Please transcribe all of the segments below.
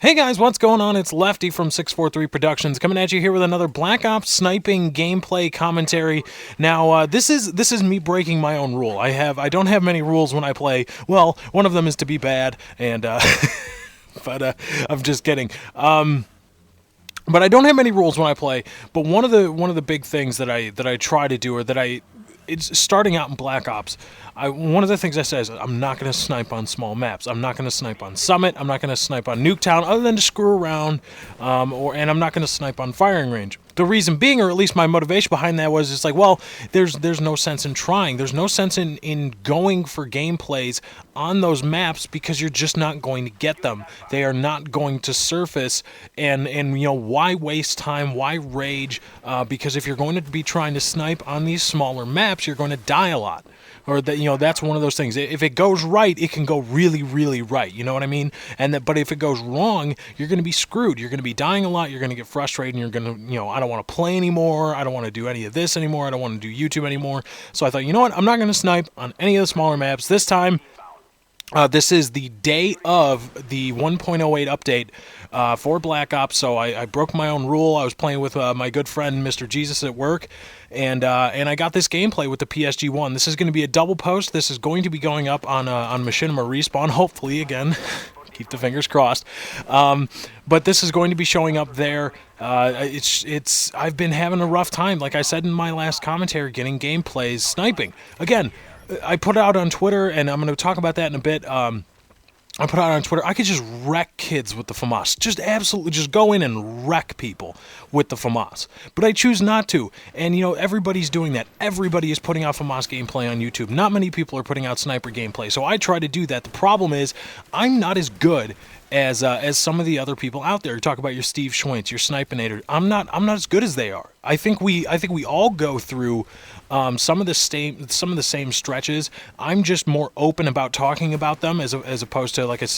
Hey guys, what's going on? It's Lefty from 643 Productions coming at you here with another Black Ops sniping gameplay commentary. Now, this is me breaking my own rule. I don't have many rules when I play. Well, one of them is to be bad, and but I'm just kidding. But I don't have many rules when I play. But one of the big things that I try to do, or that it's starting out in Black Ops. One of the things I say is I'm not going to snipe on small maps. I'm not going to snipe on Summit. I'm not going to snipe on Nuketown, other than to screw around. And I'm not going to snipe on firing range. The reason being, or at least my motivation behind that, was it's like, well, there's no sense in trying. There's no sense in going for gameplays on those maps because you're just not going to get them. They are not going to surface, and why waste time? Why rage? Because if you're going to be trying to snipe on these smaller maps, you're going to die a lot. Or that that's one of those things. If it goes right, it can go really, really right. You know what I mean? But if it goes wrong, you're going to be screwed. You're going to be dying a lot. You're going to get frustrated, and you're going to, I don't want to play anymore. I don't want to do any of this anymore. I don't want to do YouTube anymore. So I thought, you know what? I'm not going to snipe on any of the smaller maps this time. This is the day of the 1.08 update for Black Ops, so I broke my own rule. I was playing with my good friend Mr. Jesus at work, and I got this gameplay with the PSG-1. This is going to be a double post. This is going to be going up on Machinima Respawn, hopefully, again. Keep the fingers crossed. But this is going to be showing up there. I've been having a rough time, like I said in my last commentary, getting gameplays sniping. Again, I put it out on Twitter, and I'm going to talk about that in a bit. I put it out on Twitter. I could just wreck kids with the FAMAS. Just absolutely just go in and wreck people with the FAMAS. But I choose not to. And, everybody's doing that. Everybody is putting out FAMAS gameplay on YouTube. Not many people are putting out sniper gameplay. So I try to do that. The problem is I'm not as good as some of the other people out there. You talk about your Steve Schwintz, your Snipinator. I'm not as good as they are. I think we all go through some of the same stretches. I'm just more open about talking about them as opposed to like a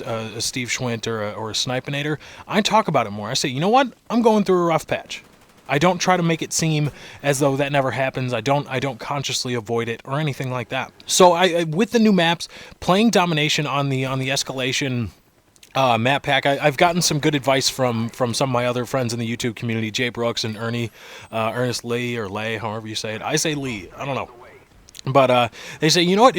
Steve Schwint or a Snipinator. I talk about it more. I say, you know what? I'm going through a rough patch. I don't try to make it seem as though that never happens. I don't consciously avoid it or anything like that. So I with the new maps, playing Domination on the Escalation map pack, I've gotten some good advice from some of my other friends in the YouTube community, Jay Brooks and Ernest Lee, or Lay, however you say it. I say Lee. I don't know. But they say, you know what?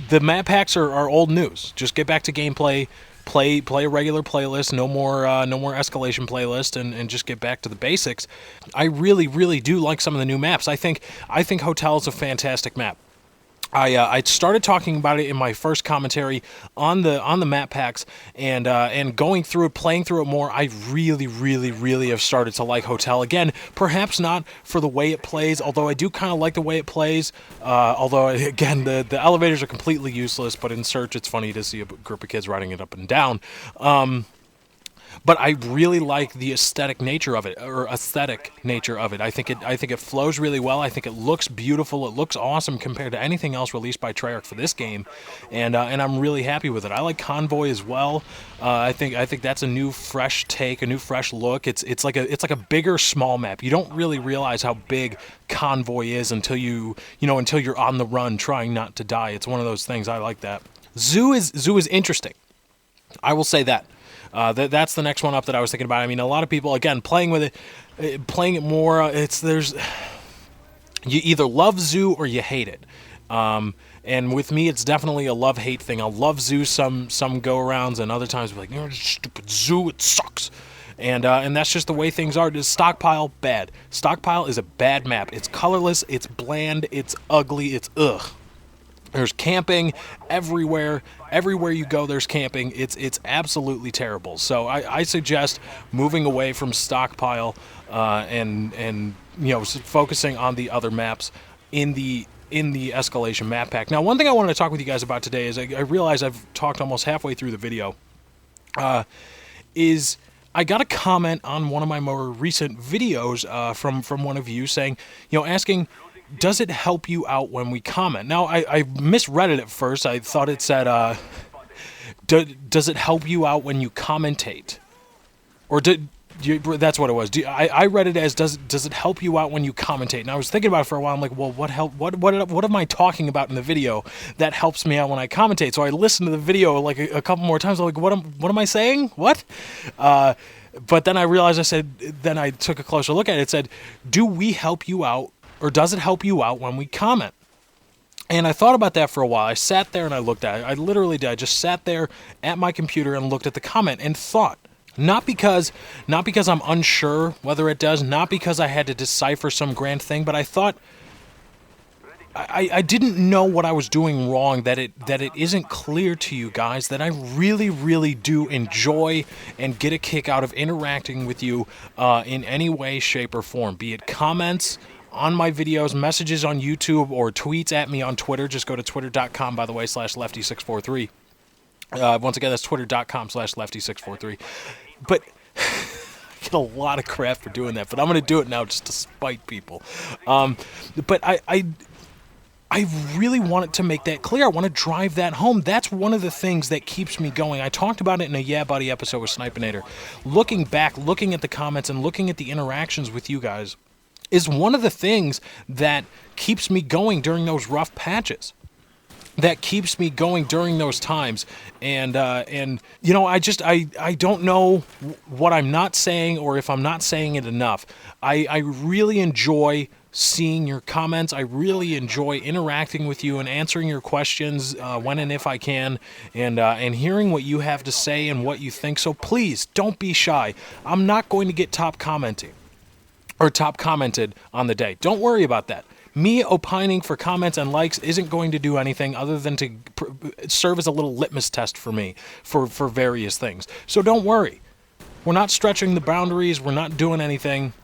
The map packs are old news. Just get back to gameplay. Play a regular playlist. No more escalation playlist, and just get back to the basics. I really, really do like some of the new maps. I think Hotel is a fantastic map. I started talking about it in my first commentary on the map packs, and going through it, playing through it more. I really, really, really have started to like Hotel again. Perhaps not for the way it plays, although I do kind of like the way it plays. Although again, the elevators are completely useless, but in Search, it's funny to see a group of kids riding it up and down. But I really like the aesthetic nature of it. I think it flows really well. I think it looks beautiful. It looks awesome compared to anything else released by Treyarch for this game, and I'm really happy with it. I like Convoy as well. I think that's a new fresh take, a new fresh look. It's like a bigger small map. You don't really realize how big Convoy is until until you're on the run trying not to die. It's one of those things. I like that. Zoo is interesting. I will say that. That's the next one up that I was thinking about. I mean, a lot of people, again, playing with it, playing it more. You either love Zoo or you hate it. And with me, it's definitely a love-hate thing. I'll love Zoo some go-arounds, and other times be like, stupid Zoo, it sucks. And that's just the way things are. Stockpile, bad. Stockpile is a bad map. It's colorless, it's bland, it's ugly, it's ugh. There's camping everywhere. Everywhere you go, there's camping. It's absolutely terrible. So I suggest moving away from Stockpile and focusing on the other maps in the Escalation map pack. Now, one thing I wanted to talk with you guys about today is I realize I've talked almost halfway through the video. Is I got a comment on one of my more recent videos from one of you saying, asking, does it help you out when we comment? Now, I misread it at first. I thought it said, does it help you out when you commentate? Or That's what it was. I read it as does it help you out when you commentate? And I was thinking about it for a while. I'm like, well, what am I talking about in the video that helps me out when I commentate? So I listened to the video like a couple more times. I'm like, what am I saying? What? But then I realized then I took a closer look at it. It said, do we help you out, or does it help you out when we comment? And I thought about that for a while. I sat there and I looked at it. I literally did. I just sat there at my computer and looked at the comment and thought. Not because I'm unsure whether it does, not because I had to decipher some grand thing, but I thought I didn't know what I was doing wrong, that it isn't clear to you guys that I really, really do enjoy and get a kick out of interacting with you in any way, shape, or form, be it comments on my videos, messages on YouTube, or tweets at me on Twitter. Just go to twitter.com, by the way, /lefty643. Once again, that's twitter.com/lefty643. But I get a lot of crap for doing that, but I'm going to do it now just to spite people. But I really wanted to make that clear. I want to drive that home. That's one of the things that keeps me going. I talked about it in a Yeah Buddy episode with Snipinator. Looking back, looking at the comments and looking at the interactions with you guys is one of the things that keeps me going during those rough patches. That keeps me going during those times, and you know, I don't know what I'm not saying, or if I'm not saying it enough. I really enjoy seeing your comments. I really enjoy interacting with you and answering your questions when and if I can, and hearing what you have to say and what you think. So please don't be shy. I'm not going to get top commented on the day. Don't worry about that. Me opining for comments and likes isn't going to do anything other than to serve as a little litmus test for me for various things. So don't worry. We're not stretching the boundaries. We're not doing anything.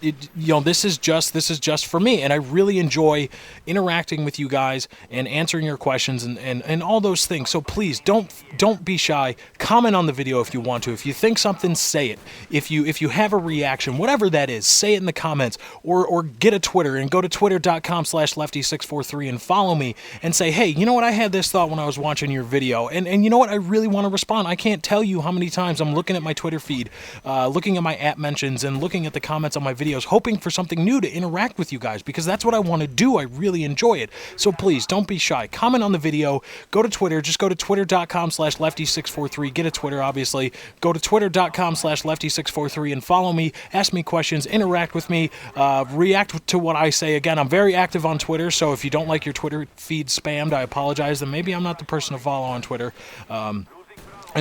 This is just for me, and I really enjoy interacting with you guys and answering your questions and all those things. So please don't be shy. Comment on the video if you want to. If you think something, say it. If you have a reaction, whatever that is, say it in the comments, or get a Twitter and go to twitter.com/lefty643 and follow me and say, hey, you know what, I had this thought when I was watching your video, and you know what, I really want to respond. I can't tell you how many times I'm looking at my Twitter feed, looking at my app mentions and looking at the comments on my videos, hoping for something new to interact with you guys, because that's what I want to do. I really enjoy it. So please don't be shy. Comment on the video. Go to Twitter. Just go to twitter.com/lefty643. Get a Twitter, obviously. Go to twitter.com/lefty643 and follow me. Ask me questions. Interact with me. React to what I say. Again, I'm very active on Twitter, so if you don't like your Twitter feed spammed, I apologize. Then maybe I'm not the person to follow on Twitter.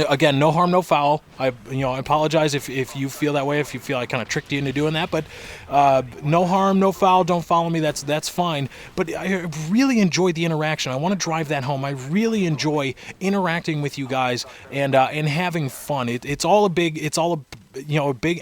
Again, no harm, no foul. I apologize if you feel that way, if you feel I kind of tricked you into doing that, but no harm, no foul. Don't follow me. That's fine. But I really enjoy the interaction. I want to drive that home. I really enjoy interacting with you guys and having fun. It's all a big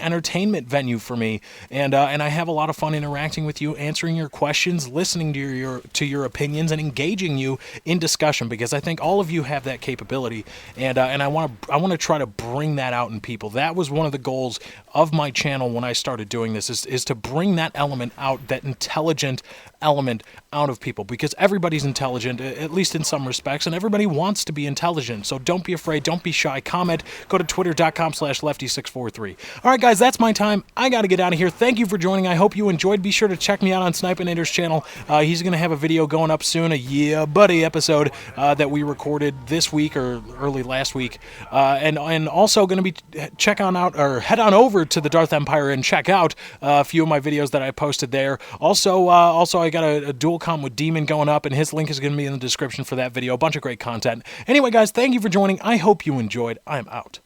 entertainment venue for me, and I have a lot of fun interacting with you, answering your questions, listening to your opinions, and engaging you in discussion, because I think all of you have that capability, and I want to try to bring that out in people. That was one of the goals of my channel when I started doing this, is to bring that element out, that intelligent element out of people, because everybody's intelligent, at least in some respects, and everybody wants to be intelligent. So don't be afraid, don't be shy. Comment. Go to twitter.com/lefty643. All right, guys, that's my time. I got to get out of here. Thank you for joining. I hope you enjoyed. Be sure to check me out on Snipinator's channel. He's going to have a video going up soon, a Yeah Buddy episode that we recorded this week or early last week, and also going to be head on over to the Darth Empire and check out a few of my videos that I posted there. Also, I got a dual comp with Demon going up, and his link is going to be in the description for that video. A bunch of great content. Anyway, guys, thank you for joining. I hope you enjoyed. I'm out.